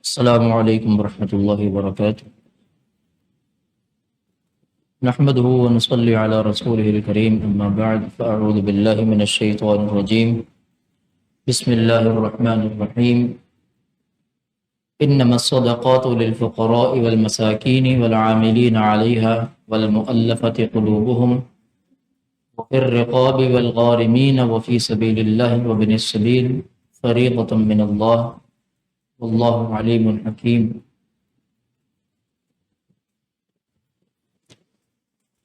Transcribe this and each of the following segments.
السلام علیکم ورحمۃ اللہ وبرکاتہ نحمده ونصلي على رسوله الكريم اما بعد فاعوذ باللہ من الشیطان الرجیم بسم اللہ الرحمن الرحیم انما الصدقات للفقراء والمساکین والعاملین علیها والمؤلفة قلوبهم وفي الرقاب والغارمین وفي سبیل اللہ وابن السبیل فریضة من اللہ واللہ علیم حکیم۔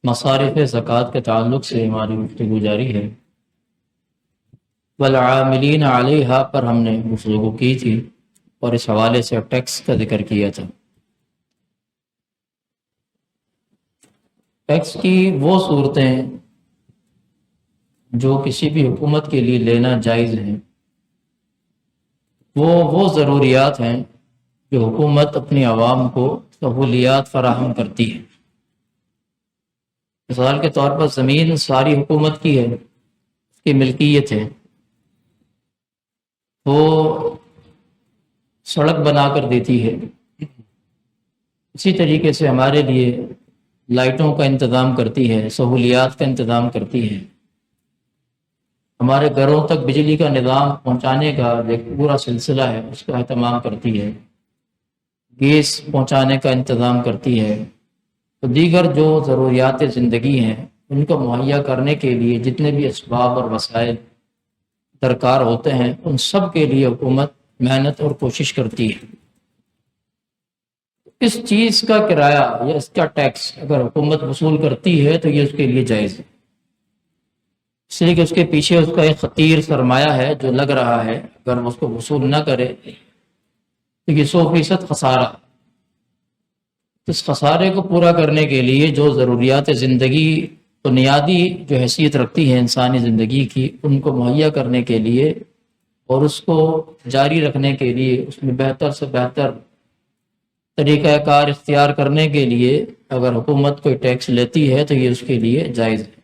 مصارف زکوٰۃ کے تعلق سے ہماری گفتگو جاری ہے۔ والعاملین علیہا پر ہم نے گفتگو کی تھی اور اس حوالے سے ٹیکس کا ذکر کیا تھا۔ ٹیکس کی وہ صورتیں جو کسی بھی حکومت کے لیے لینا جائز ہیں، وہ ضروریات ہیں جو حکومت اپنی عوام کو سہولیات فراہم کرتی ہے۔ مثال کے طور پر زمین ساری حکومت کی ہے، اس کی ملکیت ہے، وہ سڑک بنا کر دیتی ہے، اسی طریقے سے ہمارے لیے لائٹوں کا انتظام کرتی ہے، سہولیات کا انتظام کرتی ہے، ہمارے گھروں تک بجلی کا نظام پہنچانے کا ایک پورا سلسلہ ہے، اس کا اہتمام کرتی ہے، گیس پہنچانے کا انتظام کرتی ہے، تو دیگر جو ضروریات زندگی ہیں ان کو مہیا کرنے کے لیے جتنے بھی اسباب اور وسائل درکار ہوتے ہیں ان سب کے لیے حکومت محنت اور کوشش کرتی ہے۔ اس چیز کا کرایہ یا اس کا ٹیکس اگر حکومت وصول کرتی ہے تو یہ اس کے لیے جائز ہے، اس لیے کہ اس کے پیچھے اس کا ایک خطیر سرمایہ ہے جو لگ رہا ہے، اگر وہ اس کو وصول نہ کرے تو یہ 100% خسارہ۔ اس خسارے کو پورا کرنے کے لیے جو ضروریات زندگی بنیادی جو حیثیت رکھتی ہے انسانی زندگی کی، ان کو مہیا کرنے کے لیے اور اس کو جاری رکھنے کے لیے، اس میں بہتر سے بہتر طریقہ کار اختیار کرنے کے لیے اگر حکومت کوئی ٹیکس لیتی ہے تو یہ اس کے لیے جائز ہے۔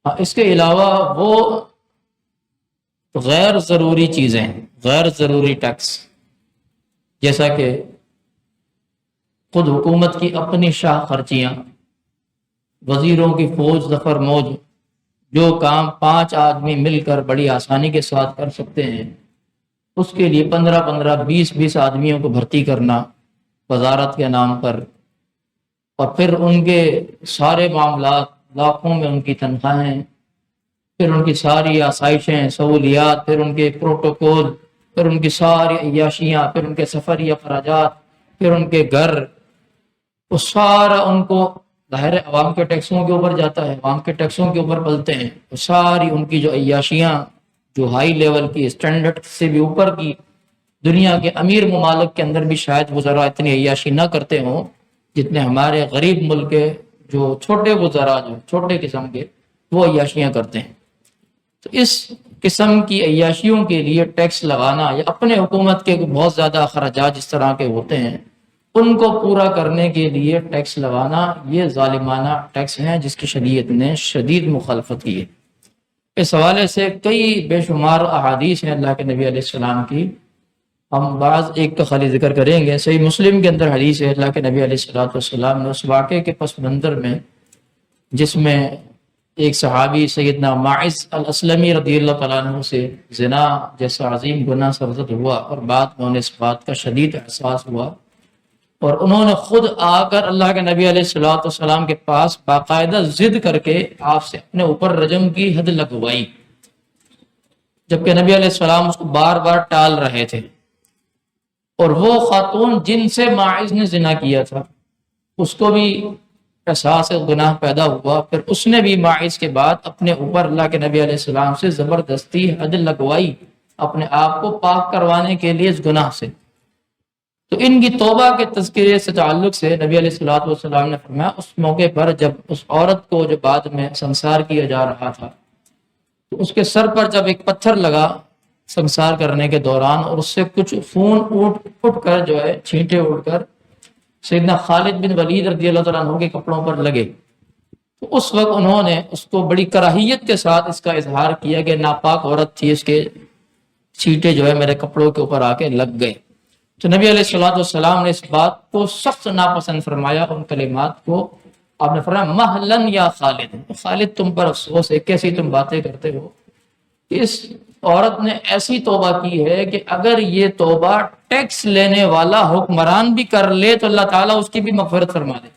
اس کے علاوہ وہ غیر ضروری چیزیں، غیر ضروری ٹیکس، جیسا کہ خود حکومت کی اپنی شاہ خرچیاں، وزیروں کی فوج ظفر موج، جو کام 5 آدمی مل کر بڑی آسانی کے ساتھ کر سکتے ہیں، اس کے لیے 15 20 آدمیوں کو بھرتی کرنا وزارت کے نام پر، اور پھر ان کے سارے معاملات، لاکھوں میں ان کی تنخواہیں، پھر ان کی ساری آسائشیں سہولیات، پھر ان کے پروٹوکول، پھر ان کی ساری عیاشیاں، پھر ان کے سفری اخراجات، پھر ان کے گھر، وہ سارا ان کو ظاہر عوام کے ٹیکسوں کے اوپر جاتا ہے، عوام کے ٹیکسوں کے اوپر پلتے ہیں، وہ ساری ان کی جو عیاشیاں جو ہائی لیول کی، اسٹینڈرڈ سے بھی اوپر کی، دنیا کے امیر ممالک کے اندر بھی شاید وہ ذرا اتنی عیاشی نہ کرتے ہوں جتنے ہمارے غریب ملک کے جو چھوٹے وزراء، جو چھوٹے قسم کے، وہ عیاشیاں کرتے ہیں۔ تو اس قسم کی عیاشیوں کے لیے ٹیکس لگانا یا اپنے حکومت کے بہت زیادہ اخراجات جس طرح کے ہوتے ہیں ان کو پورا کرنے کے لیے ٹیکس لگانا، یہ ظالمانہ ٹیکس ہیں جس کی شریعت نے شدید مخالفت کی ہے۔ اس حوالے سے کئی بے شمار احادیث ہیں اللہ کے نبی علیہ السلام کی، ہم بعض ایک کا خالی ذکر کریں گے۔ صحیح مسلم کے اندر حدیث ہے اللہ کے نبی علیہ السلام نے اس واقعے کے پس منظر میں، جس میں ایک صحابی سیدنا ماعز الاسلمی رضی اللہ تعالیٰ عنہ سے زنا جیسا عظیم گناہ سرزد ہوا، اور بعد میں انہیں اس بات کا شدید احساس ہوا، اور انہوں نے خود آ کر اللہ کے نبی علیہ السلام کے پاس باقاعدہ ضد کر کے آپ سے اپنے اوپر رجم کی حد لگوائی، جبکہ نبی علیہ السلام اس کو بار بار ٹال رہے تھے۔ اور وہ خاتون جن سے ماعز نے زنا کیا تھا اس کو بھی احساس گناہ پیدا ہوا، پھر اس نے بھی ماعز کے بعد اپنے اوپر اللہ کے نبی علیہ السلام سے زبردستی حد لگوائی اپنے آپ کو پاک کروانے کے لیے اس گناہ سے۔ تو ان کی توبہ کے تذکرے سے تعلق سے نبی علیہ السلام نے فرمایا، اس موقع پر جب اس عورت کو جو بعد میں سنسار کیا جا رہا تھا تو اس کے سر پر جب ایک پتھر لگا سنسار کرنے کے دوران، اور اس سے کچھ خون اٹھ کر جو ہے چھینٹے اڑ کر سیدنا خالد بن ولید رضی اللہ تعالیٰ عنہ کے کپڑوں پر لگے، تو اس وقت انہوں نے اس کو بڑی کراہیت کے ساتھ اس کا اظہار کیا کہ ناپاک عورت تھی، اس کے چھینٹے جو ہے میرے کپڑوں کے اوپر آ کے لگ گئے۔ تو نبی علیہ الصلوۃ والسلام نے اس بات کو سخت ناپسند فرمایا، ان کلمات کو آپ نے فرمایا مہلن یا خالد، خالد تم پر افسوس ہے، کیسی تم باتیں کرتے ہو. اس عورت نے ایسی توبہ کی ہے کہ اگر یہ توبہ ٹیکس لینے والا حکمران بھی کر لے تو اللہ تعالیٰ اس کی بھی مغفرت فرما دے.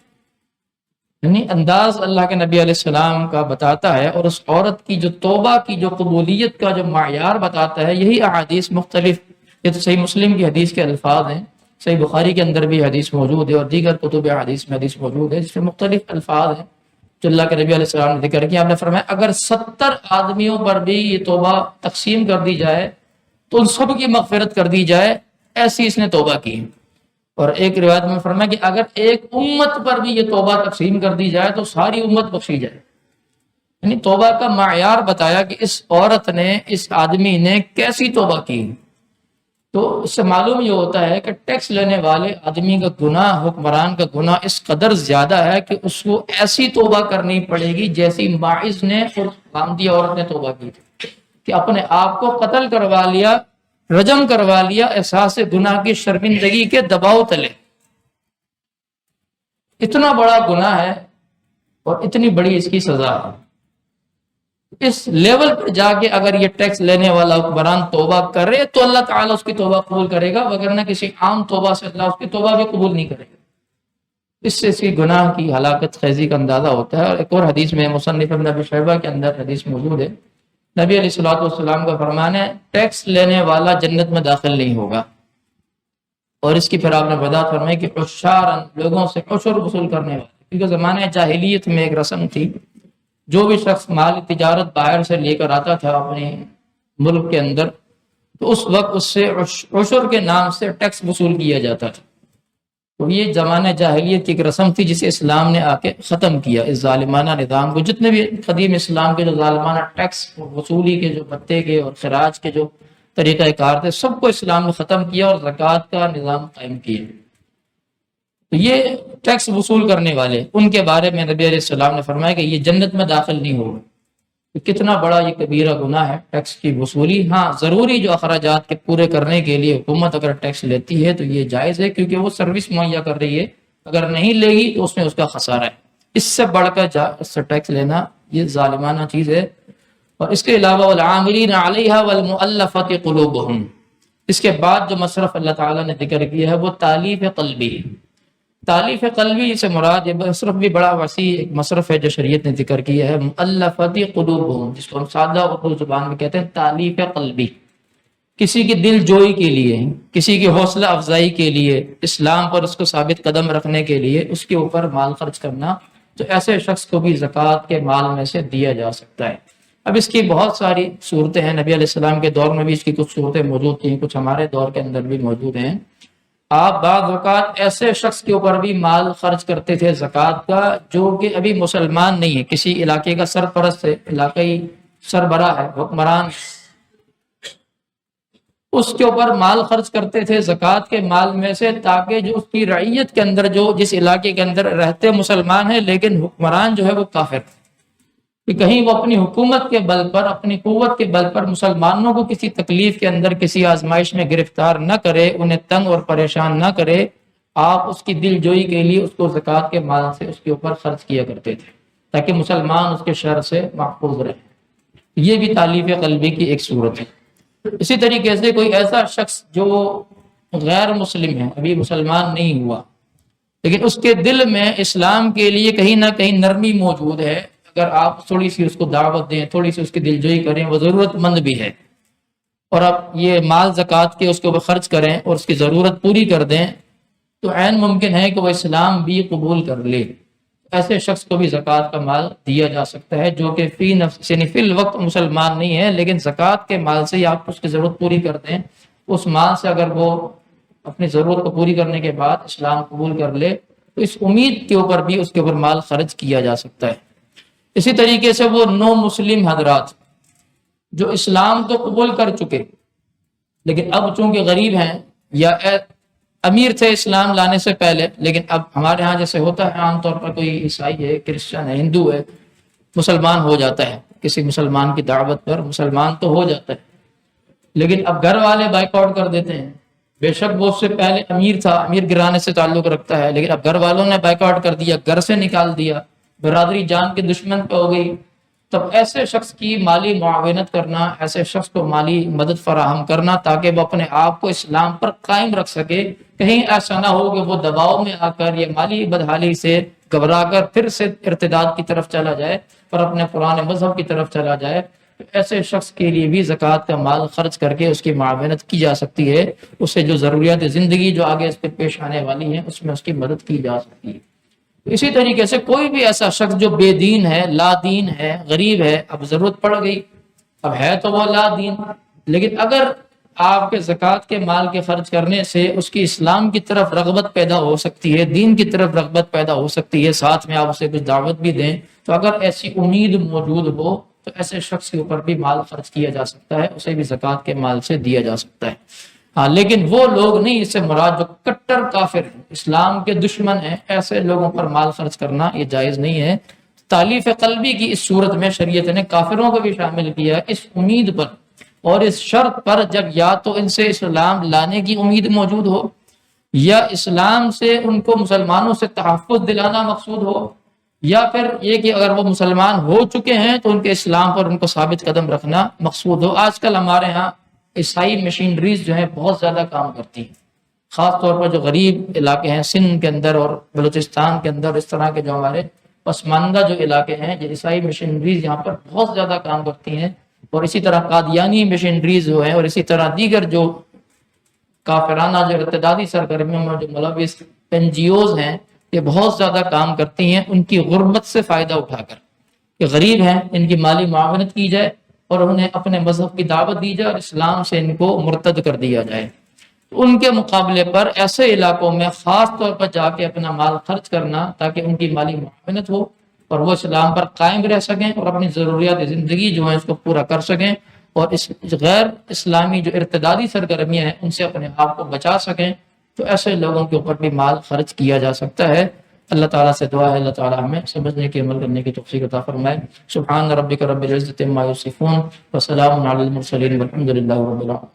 یعنی انداز اللہ کے نبی علیہ السلام کا بتاتا ہے، اور اس عورت کی جو توبہ کی جو قبولیت کا جو معیار بتاتا ہے. یہی احادیث مختلف، یہ تو صحیح مسلم کی حدیث کے الفاظ ہیں، صحیح بخاری کے اندر بھی حدیث موجود ہے، اور دیگر کتب حدیث میں حدیث موجود ہے جس میں مختلف الفاظ ہیں جو اللہ کے نبی علیہ السلام نے ذکر کیا. آپ نے فرمایا اگر 70 آدمیوں پر بھی یہ توبہ تقسیم کر دی جائے تو ان سب کی مغفرت کر دی جائے، ایسی اس نے توبہ کی. اور ایک روایت میں فرمایا کہ اگر ایک امت پر بھی یہ توبہ تقسیم کر دی جائے تو ساری امت بخشی جائے. یعنی توبہ کا معیار بتایا کہ اس عورت نے، اس آدمی نے کیسی توبہ کی. تو اس سے معلوم یہ ہوتا ہے کہ ٹیکس لینے والے آدمی کا گناہ، حکمران کا گناہ اس قدر زیادہ ہے کہ اس کو ایسی توبہ کرنی پڑے گی جیسی ماعز نے اور غامدی عورت نے توبہ کی تھی، کہ اپنے آپ کو قتل کروا لیا، رجم کروا لیا احساس گناہ کی شرمندگی کے دباؤ تلے. اتنا بڑا گناہ ہے اور اتنی بڑی اس کی سزا ہے. اس لیول پر جا کے اگر یہ ٹیکس لینے والا حکمران توبہ کرے تو اللہ تعالیٰ اس کی توبہ قبول کرے گا، وگرنہ کسی عام توبہ سے اللہ اس کی توبہ بھی قبول نہیں کرے گا. اس سے اس کی گناہ کی ہلاکت خیزی کا اندازہ ہوتا ہے. اور ایک اور حدیث میں مصنف ابن ابی شیبہ کے اندر حدیث موجود ہے، نبی علیہ الصلوۃ والسلام کا فرمان ہے ٹیکس لینے والا جنت میں داخل نہیں ہوگا. اور اس کی پھر آپ نے وضاحت فرمائی کہ عشارن، لوگوں سے عشر وصول کرنے والے، کیونکہ زمانہ جاہلیت میں ایک رسم تھی، جو بھی شخص مال تجارت باہر سے لے کر آتا تھا اپنے ملک کے اندر تو اس وقت اس سے عشر کے نام سے ٹیکس وصول کیا جاتا تھا. تو یہ زمانہ جاہلیت کی ایک رسم تھی جسے اسلام نے آ کے ختم کیا، اس ظالمانہ نظام کو. جتنے بھی قدیم اسلام کے جو ظالمانہ ٹیکس وصولی کے جو بتے کے اور خراج کے جو طریقہ کار تھے سب کو اسلام نے ختم کیا اور زکوٰۃ کا نظام قائم کیا. تو یہ ٹیکس وصول کرنے والے، ان کے بارے میں نبی علیہ السلام نے فرمایا کہ یہ جنت میں داخل نہیں ہوگا. تو کتنا بڑا یہ کبیرہ گناہ ہے ٹیکس کی وصولی. ہاں ضروری جو اخراجات کے پورے کرنے کے لیے حکومت اگر ٹیکس لیتی ہے تو یہ جائز ہے، کیونکہ وہ سروس مہیا کر رہی ہے. اگر نہیں لے گی تو اس میں اس کا خسارہ ہے. اس سے بڑھ کر اس سے ٹیکس لینا یہ ظالمانہ چیز ہے. اور اس کے علاوہ والعاملین علیہا والمؤلفۃ قلوبہم، اس کے بعد جو مصرف اللہ تعالیٰ نے ذکر کیا ہے وہ تالیف قلبی. تالیف قلبی سے مراد یہ مصرف بھی بڑا وسیع ایک مصرف ہے جو شریعت نے ذکر کیا ہے، مؤلفۃ قلوبہم، جس کو ہم سادہ اردو زبان میں کہتے ہیں تالیف قلبی. کسی کی دل جوئی کے لیے، کسی کی حوصلہ افزائی کے لیے، اسلام پر اس کو ثابت قدم رکھنے کے لیے اس کے اوپر مال خرچ کرنا، تو ایسے شخص کو بھی زکوٰۃ کے مال میں سے دیا جا سکتا ہے. اب اس کی بہت ساری صورتیں ہیں، نبی علیہ السلام کے دور میں بھی اس کی کچھ صورتیں موجود تھیں، کچھ ہمارے دور کے اندر بھی موجود ہیں. آپ بعض اوقات ایسے شخص کے اوپر بھی مال خرچ کرتے تھے زکوٰۃ کا جو کہ ابھی مسلمان نہیں ہے، کسی علاقے کا سرپرست ہے، علاقائی سربراہ ہے، حکمران، اس کے اوپر مال خرچ کرتے تھے زکوٰۃ کے مال میں سے، تاکہ جو اس کی رعیت کے اندر، جو جس علاقے کے اندر رہتے مسلمان ہیں لیکن حکمران جو ہے وہ کافر، کہ کہیں وہ اپنی حکومت کے بل پر، اپنی قوت کے بل پر مسلمانوں کو کسی تکلیف کے اندر، کسی آزمائش میں گرفتار نہ کرے، انہیں تنگ اور پریشان نہ کرے. آپ اس کی دل جوئی کے لیے اس کو زکوٰۃ کے مال سے اس کے اوپر خرچ کیا کرتے تھے تاکہ مسلمان اس کے شر سے محفوظ رہے. یہ بھی تالیف قلبی کی ایک صورت ہے. اسی طریقے سے کوئی ایسا شخص جو غیر مسلم ہے، ابھی مسلمان نہیں ہوا، لیکن اس کے دل میں اسلام کے لیے کہیں نہ کہیں نرمی موجود ہے، اگر آپ تھوڑی سی اس کو دعوت دیں، تھوڑی سی اس کی دلجوئی کریں، وہ ضرورت مند بھی ہے، اور آپ یہ مال زکوٰۃ کے اس کے اوپر خرچ کریں اور اس کی ضرورت پوری کر دیں، تو عین ممکن ہے کہ وہ اسلام بھی قبول کر لے. ایسے شخص کو بھی زکوٰۃ کا مال دیا جا سکتا ہے جو کہ فی الوقت مسلمان نہیں ہے، لیکن زکوٰۃ کے مال سے آپ اس کی ضرورت پوری کر دیں. اس مال سے اگر وہ اپنی ضرورت کو پوری کرنے کے بعد اسلام قبول کر لے تو اس امید کے اوپر بھی اس کے اوپر مال خرچ کیا جا سکتا ہے. اسی طریقے سے وہ نو مسلم حضرات جو اسلام تو قبول کر چکے لیکن اب چونکہ غریب ہیں یا امیر تھے اسلام لانے سے پہلے، لیکن اب ہمارے ہاں جیسے ہوتا ہے عام طور پر کوئی عیسائی ہے، کرسچن ہے، ہندو ہے، مسلمان ہو جاتا ہے، کسی مسلمان کی دعوت پر مسلمان تو ہو جاتا ہے، لیکن اب گھر والے بائیک آؤٹ کر دیتے ہیں بے شک وہ اس سے پہلے امیر تھا، امیر گرانے سے تعلق رکھتا ہے، لیکن اب گھر والوں نے بائیک آؤٹ کر دیا، گھر سے نکال دیا، برادری جان کے دشمن پہ ہو گئی، تب ایسے شخص کی مالی معاونت کرنا، ایسے شخص کو مالی مدد فراہم کرنا تاکہ وہ اپنے آپ کو اسلام پر قائم رکھ سکے، کہیں ایسا نہ ہو کہ وہ دباؤ میں آ کر یا مالی بدحالی سے گھبرا کر پھر سے ارتداد کی طرف چلا جائے اور اپنے پرانے مذہب کی طرف چلا جائے۔ ایسے شخص کے لیے بھی زکوٰۃ کا مال خرچ کر کے اس کی معاونت کی جا سکتی ہے، اسے جو ضروریات زندگی جو آگے اس پہ پیش آنے والی ہیں اس میں اس کی مدد کی جا سکتی ہے۔ اسی طریقے سے کوئی بھی ایسا شخص جو بے دین ہے، لا دین ہے، غریب ہے، اب ضرورت پڑ گئی، اب ہے تو وہ لا دین، لیکن اگر آپ کے زکوٰۃ کے مال کے خرچ کرنے سے اس کی اسلام کی طرف رغبت پیدا ہو سکتی ہے، دین کی طرف رغبت پیدا ہو سکتی ہے، ساتھ میں آپ اسے کچھ دعوت بھی دیں، تو اگر ایسی امید موجود ہو تو ایسے شخص کے اوپر بھی مال خرچ کیا جا سکتا ہے، اسے بھی زکوٰۃ کے مال سے دیا جا سکتا ہے۔ ہاں، لیکن وہ لوگ نہیں، اس سے مراد جو کٹر کافر ہیں، اسلام کے دشمن ہیں، ایسے لوگوں پر مال خرچ کرنا یہ جائز نہیں ہے۔ تالیف قلبی کی اس صورت میں شریعت نے کافروں کو بھی شامل کیا اس امید پر اور اس شرط پر، جب یا تو ان سے اسلام لانے کی امید موجود ہو، یا اسلام سے ان کو مسلمانوں سے تحفظ دلانا مقصود ہو، یا پھر یہ کہ اگر وہ مسلمان ہو چکے ہیں تو ان کے اسلام پر ان کو ثابت قدم رکھنا مقصود ہو۔ آج کل ہمارے ہاں عیسائی مشینریز جو ہیں بہت زیادہ کام کرتی ہیں، خاص طور پر جو غریب علاقے ہیں سندھ کے اندر اور بلوچستان کے اندر، اس طرح کے جو ہمارے پسماندہ جو علاقے ہیں، یہ عیسائی مشینریز یہاں پر بہت زیادہ کام کرتی ہیں، اور اسی طرح قادیانی مشینریز جو ہیں، اور اسی طرح دیگر جو کافرانہ جو ارتدادی سرگرمیوں میں جو ملوث NGOs ہیں، یہ بہت زیادہ کام کرتی ہیں ان کی غربت سے فائدہ اٹھا کر، کہ غریب ہیں ان کی مالی معاونت کی جائے اور انہیں اپنے مذہب کی دعوت دی جائے اور اسلام سے ان کو مرتد کر دیا جائے۔ ان کے مقابلے پر ایسے علاقوں میں خاص طور پر جا کے اپنا مال خرچ کرنا تاکہ ان کی مالی معاونت ہو اور وہ اسلام پر قائم رہ سکیں اور اپنی ضروریات زندگی جو ہیں اس کو پورا کر سکیں، اور اس غیر اسلامی جو ارتدادی سرگرمیاں ہیں ان سے اپنے آپ کو بچا سکیں، تو ایسے لوگوں کے اوپر بھی مال خرچ کیا جا سکتا ہے۔ اللہ تعالیٰ سے دعا ہے اللہ تعالیٰ ہمیں سمجھنے کے عمل کرنے کی توفیق عطا فرمائے۔ سبحان ربک رب العزۃ عما یصفون وسلام علی المرسلین والحمد للہ رب العالمین۔